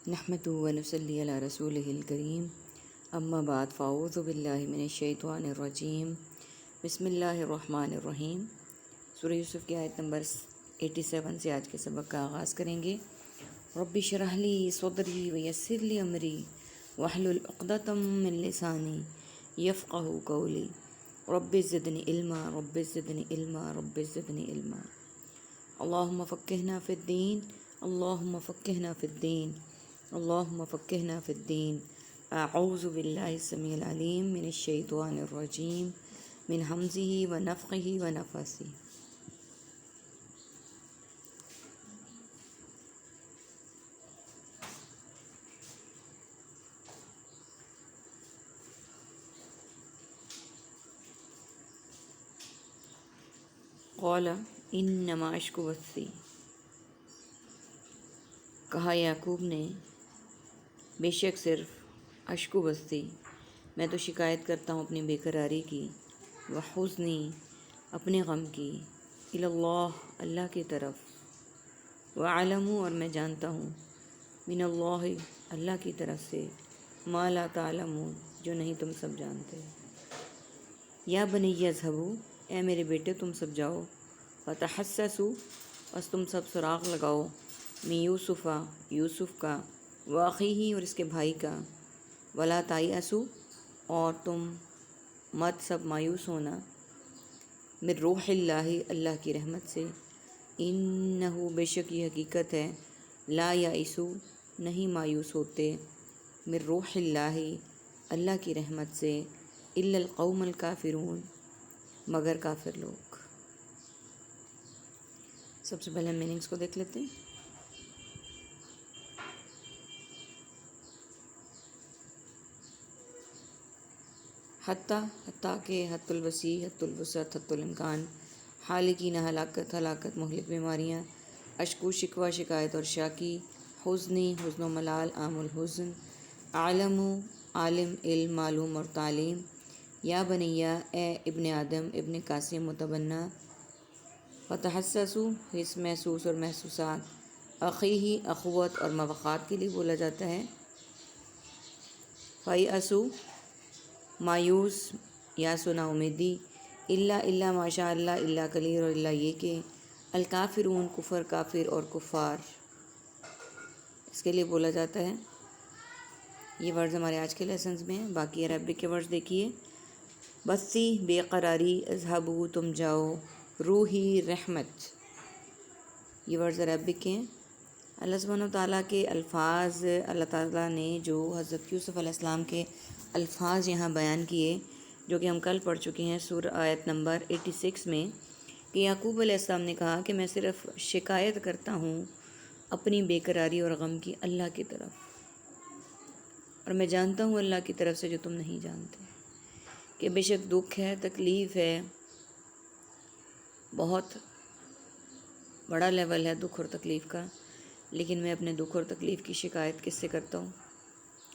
نحمدہ و نصلی علی رسولہ الکریم اما بعد فاعوذ باللہ من الشیطان الرجیم بسم اللہ الرحمن الرحیم۔ سورہ یوسف کی آیت نمبر 87 سے آج کے سبق کا آغاز کریں گے۔ رب اشرح لی صدری ویسر لی امری واحلل عقدۃ من لسانی یفقہوا قولی رب زدنی علما رب زدنی علما رب زدنی علما۔ اللہم فقہنا فی الدین اللہم فقہنا فی الدین اللہم فقہنا فی الدین۔ اعوذ باللہ السمیع العلیم من الشیطان الرجیم من ہمزہ ونفخہ ونفثہ۔ قال انما اشکو بثی، کہا یعقوب نے بے شک صرف اشکو بستی، میں تو شکایت کرتا ہوں اپنی بے قراری کی، وحزنی اپنے غم کی، الی اللہ اللہ کی طرف، وعلم اور میں جانتا ہوں، من اللہ اللہ کی طرف سے، ما لا تعلمون جو نہیں تم سب جانتے۔ یا بنی اذھبوا اے میرے بیٹے تم سب جاؤ، فتحسسوا بس تم سب سراغ لگاؤ، من یوسف یوسف کا، واخیہ اور اس کے بھائی کا، ولا تیأسوا اور تم مت سب مایوس ہونا، من روح اللہ اللہ کی رحمت سے، انہ بے شک یہ حقیقت ہے، لا یئس نہیں مایوس ہوتے، من روح اللہ اللہ کی رحمت سے، الا القوم الکافرون مگر کافر لوگ۔ سب سے پہلے ہم میننگس کو دیکھ لیتے ہیں۔ حتیٰ کہ حت الوسیع، حت الوسعت، حت الامکان، حالکین ہلاکت، ہلاکت مہلک بیماریاں، اشکو شکوہ شکایت اور شاکی، حزنی حزن و ملال عام الحزن، عالم عالم علم معلوم اور تعلیم، یا بنیہ اے ابن آدم ابن قاسم متبنہ، فتحسسوا حس محسوس اور محسوسات، اخیہ اخوت اور موقعات کے لیے بولا جاتا ہے، فیأسوا مایوس یا سنا امیدی، الا ماشاء اللہ اللہ قلیل اور اللہ یہ کہ، الکافرون کفر کافر اور کفار اس کے لیے بولا جاتا ہے۔ یہ ورڈز ہمارے آج کے لیسنز میں ہیں، باقی عربک کے ورڈز دیکھیے۔ بسی بے قراری، اذھبوا تم جاؤ، روحی رحمت، یہ ورڈز عربک کے ہیں۔ اللہ سبحانہ و تعالیٰ کے الفاظ، اللہ تعالیٰ نے جو حضرت یوسف علیہ السلام کے الفاظ یہاں بیان کیے جو کہ ہم کل پڑھ چکے ہیں سورہ آیت نمبر 86 میں، کہ یعقوب علیہ السلام نے کہا کہ میں صرف شکایت کرتا ہوں اپنی بے قراری اور غم کی اللہ کی طرف، اور میں جانتا ہوں اللہ کی طرف سے جو تم نہیں جانتے، کہ بے شک دکھ ہے، تکلیف ہے، بہت بڑا لیول ہے دکھ اور تکلیف کا، لیکن میں اپنے دکھ اور تکلیف کی شکایت کس سے کرتا ہوں؟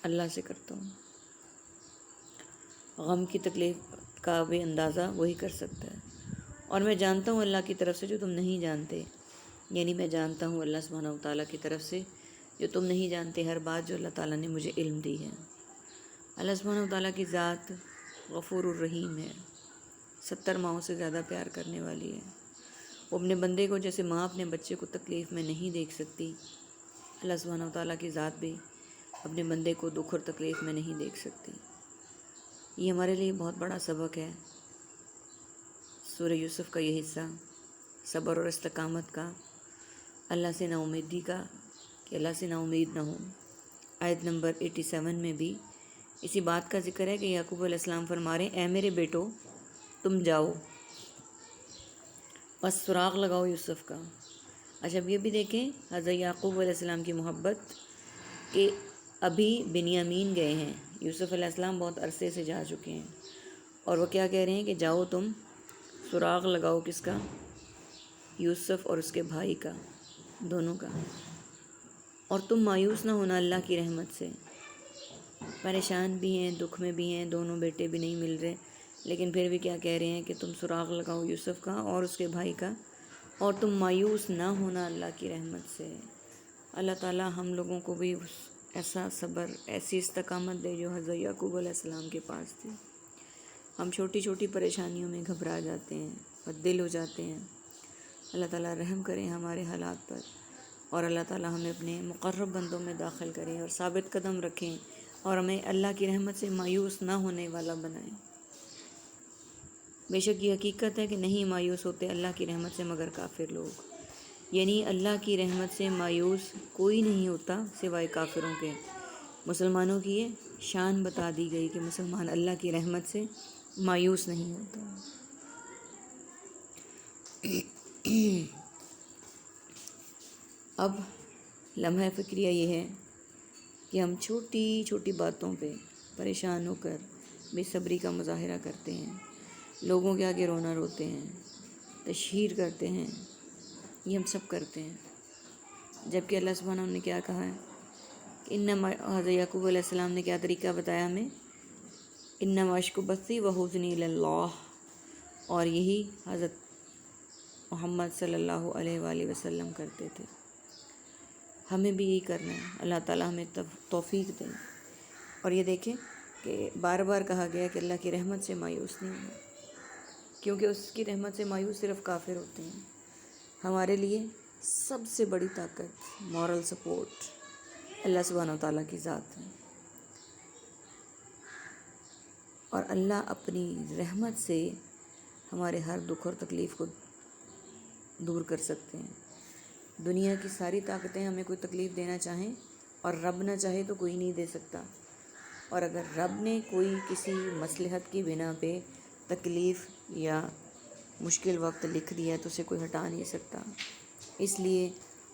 اللہ سے کرتا ہوں۔ غم کی تکلیف کا بھی اندازہ وہی کر سکتا ہے، اور میں جانتا ہوں اللہ کی طرف سے جو تم نہیں جانتے، یعنی میں جانتا ہوں اللہ سبحانہ و تعالیٰ کی طرف سے جو تم نہیں جانتے، ہر بات جو اللہ تعالیٰ نے مجھے علم دی ہے۔ اللہ سبحانہ و تعالیٰ کی ذات غفور الرحیم ہے، 70 ماؤں سے زیادہ پیار کرنے والی ہے۔ وہ اپنے بندے کو جیسے ماں اپنے بچے کو تکلیف میں نہیں دیکھ سکتی، اللہ سبحانہ و تعالیٰ کی ذات بھی اپنے بندے کو دکھ اور تکلیف میں نہیں دیکھ سکتی۔ یہ ہمارے لیے بہت بڑا سبق ہے، سورہ یوسف کا یہ حصہ، صبر اور استقامت کا، اللہ سے نا امیدی کا، کہ اللہ سے نا امید نہ ہو۔ آیت نمبر 87 میں بھی اسی بات کا ذکر ہے کہ یعقوب علیہ السلام فرما رہے ہیں، اے میرے بیٹو تم جاؤ، بس سراغ لگاؤ یوسف کا۔ اچھا اب یہ بھی دیکھیں حضرت یعقوب علیہ السلام کی محبت، کہ ابھی بنیامین گئے ہیں، یوسف علیہ السلام بہت عرصے سے جا چکے ہیں، اور وہ کیا کہہ رہے ہیں کہ جاؤ تم سراغ لگاؤ کس کا؟ یوسف اور اس کے بھائی کا، دونوں کا، اور تم مایوس نہ ہونا اللہ کی رحمت سے۔ پریشان بھی ہیں، دکھ میں بھی ہیں، دونوں بیٹے بھی نہیں مل رہے، لیکن پھر بھی کیا کہہ رہے ہیں کہ تم سراغ لگاؤ یوسف کا اور اس کے بھائی کا، اور تم مایوس نہ ہونا اللہ کی رحمت سے۔ اللہ تعالیٰ ہم لوگوں کو بھی اس ایسا صبر، ایسی استقامت دے جو حضرت یعقوب علیہ السلام کے پاس تھی۔ ہم چھوٹی چھوٹی پریشانیوں میں گھبرا جاتے ہیں اور دل ہو جاتے ہیں۔ اللہ تعالیٰ رحم کریں ہمارے حالات پر، اور اللہ تعالیٰ ہمیں اپنے مقرب بندوں میں داخل کریں اور ثابت قدم رکھیں، اور ہمیں اللہ کی رحمت سے مایوس نہ ہونے والا بنائیں۔ بے شک یہ حقیقت ہے کہ نہیں مایوس ہوتے اللہ کی رحمت سے مگر کافر لوگ، یعنی اللہ کی رحمت سے مایوس کوئی نہیں ہوتا سوائے کافروں کے۔ مسلمانوں کی یہ شان بتا دی گئی کہ مسلمان اللہ کی رحمت سے مایوس نہیں ہوتا۔ اب لمحہ فکریہ یہ ہے کہ ہم چھوٹی چھوٹی باتوں پہ پریشان ہو کر بے صبری کا مظاہرہ کرتے ہیں، لوگوں کے آگے رونا روتے ہیں، تشہیر کرتے ہیں، یہ ہم سب کرتے ہیں، جبکہ اللہ سبحانہ نے کیا کہا ہے کہ حضرت یعقوب علیہ السلام نے کیا طریقہ بتایا ہمیں، انما اشکو بثی وحزنی الی اللہ، اور یہی حضرت محمد صلی اللہ علیہ وآلہ وسلم کرتے تھے۔ ہمیں بھی یہی کرنا ہے، اللہ تعالیٰ ہمیں توفیق دیں۔ اور یہ دیکھیں کہ بار بار کہا گیا کہ اللہ کی رحمت سے مایوس نہیں ہونا، کیونکہ اس کی رحمت سے مایوس صرف کافر ہوتے ہیں۔ ہمارے لیے سب سے بڑی طاقت، مورل سپورٹ اللہ سبحانہ وتعالیٰ کی ذات ہے، اور اللہ اپنی رحمت سے ہمارے ہر دکھ اور تکلیف کو دور کر سکتے ہیں۔ دنیا کی ساری طاقتیں ہمیں کوئی تکلیف دینا چاہیں اور رب نہ چاہے تو کوئی نہیں دے سکتا، اور اگر رب نے کوئی کسی مصلحت کی بنا پہ تکلیف یا مشکل وقت لکھ دیا تو اسے کوئی ہٹا نہیں سکتا۔ اس لیے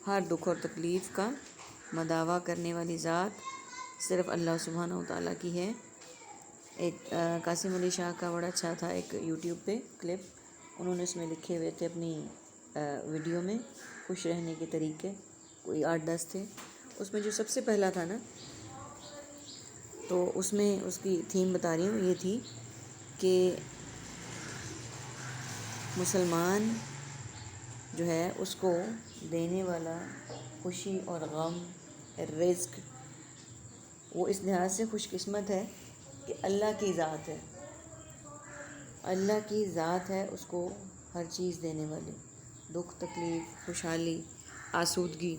ہر دکھ اور تکلیف کا مداوع کرنے والی ذات صرف اللہ سبحانہ وتعالیٰ کی ہے۔ ایک قاسم علی شاہ کا بڑا اچھا تھا ایک یوٹیوب پہ کلپ، انہوں نے اس میں لکھے ہوئے تھے اپنی ویڈیو میں خوش رہنے کے طریقے، کوئی 8-10 تھے۔ اس میں جو سب سے پہلا تھا نا، تو اس میں اس کی تھیم بتا رہی ہوں، یہ تھی کہ مسلمان جو ہے اس کو دینے والا خوشی اور غم، رزق، وہ اس لحاظ سے خوش قسمت ہے کہ اللہ کی ذات ہے، اللہ کی ذات ہے اس کو ہر چیز دینے والی، دکھ، تکلیف، خوشحالی، آسودگی،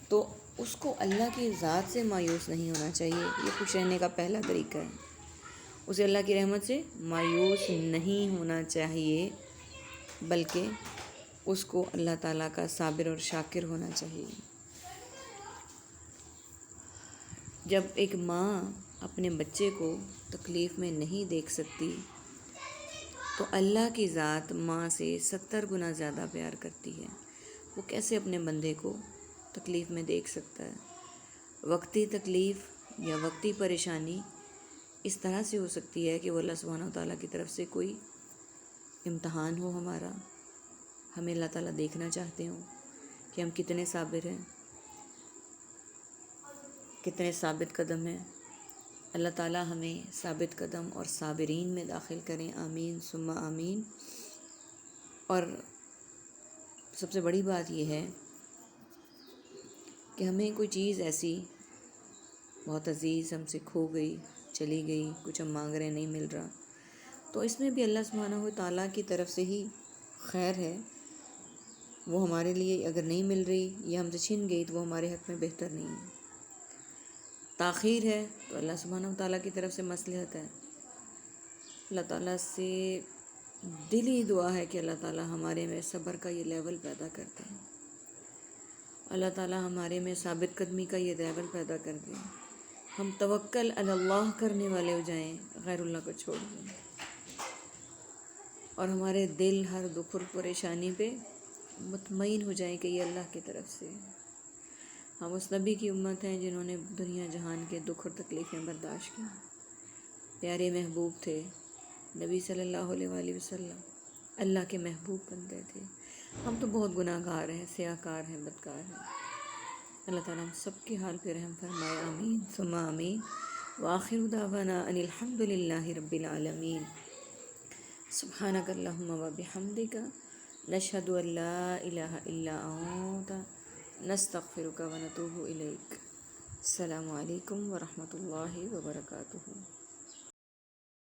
تو اس کو اللہ کی ذات سے مایوس نہیں ہونا چاہیے۔ یہ خوش رہنے کا پہلا طریقہ ہے، اسے اللہ کی رحمت سے مایوس نہیں ہونا چاہیے، بلکہ اس کو اللہ تعالیٰ کا صابر اور شاکر ہونا چاہیے۔ جب ایک ماں اپنے بچے کو تکلیف میں نہیں دیکھ سکتی تو اللہ کی ذات ماں سے 70 گنا زیادہ پیار کرتی ہے، وہ کیسے اپنے بندے کو تکلیف میں دیکھ سکتا ہے؟ وقتی تکلیف یا وقتی پریشانی اس طرح سے ہو سکتی ہے کہ وہ اللہ سبحانہ وتعالیٰ کی طرف سے کوئی امتحان ہو ہمارا، ہمیں اللہ تعالیٰ دیکھنا چاہتے ہوں کہ ہم کتنے صابر ہیں، کتنے ثابت قدم ہیں۔ اللہ تعالیٰ ہمیں ثابت قدم اور صابرین میں داخل کریں، آمین ثم آمین۔ اور سب سے بڑی بات یہ ہے کہ ہمیں کوئی چیز ایسی بہت عزیز ہم سے کھو گئی، چلی گئی، کچھ ہم مانگ رہے ہیں نہیں مل رہا، تو اس میں بھی اللہ سبحانہ و تعالیٰ کی طرف سے ہی خیر ہے، وہ ہمارے لیے اگر نہیں مل رہی یا ہم سے چھن گئی تو وہ ہمارے حق میں بہتر نہیں ہے۔ تاخیر ہے تو اللہ سبحانہ و تعالیٰ کی طرف سے مصلحت ہے۔ اللہ تعالیٰ سے دلی دعا ہے کہ اللہ تعالیٰ ہمارے میں صبر کا یہ لیول پیدا کرتے ہیں، اللہ تعالیٰ ہمارے میں ثابت قدمی کا یہ لیول پیدا کر دیں، ہم توکل علی اللہ کرنے والے ہو جائیں، غیر اللہ کو چھوڑ دیں، اور ہمارے دل ہر دکھ اور پریشانی پہ مطمئن ہو جائیں کہ یہ اللہ کی طرف سے ہے۔ ہم اس نبی کی امت ہیں جنہوں نے دنیا جہان کے دکھ اور تکلیفیں برداشت کی، پیارے محبوب تھے نبی صلی اللہ علیہ وآلہ وسلم، اللہ کے محبوب بندے تھے۔ ہم تو بہت گناہ گار ہیں، سیاہ کار ہیں، بدکار ہیں۔ اللہ تعالیٰ ہم سب کے حال پہ رحم فرمائے، آمین ثم آمین۔ وآخر دعوانا ان الحمد للہ رب العالمین۔ سبحانک اللہم وبحمدک، نشہد ان لا الہ الا انت، نستغفرک ونتوب الیک۔ السلام علیکم ورحمۃ اللہ وبرکاتہ۔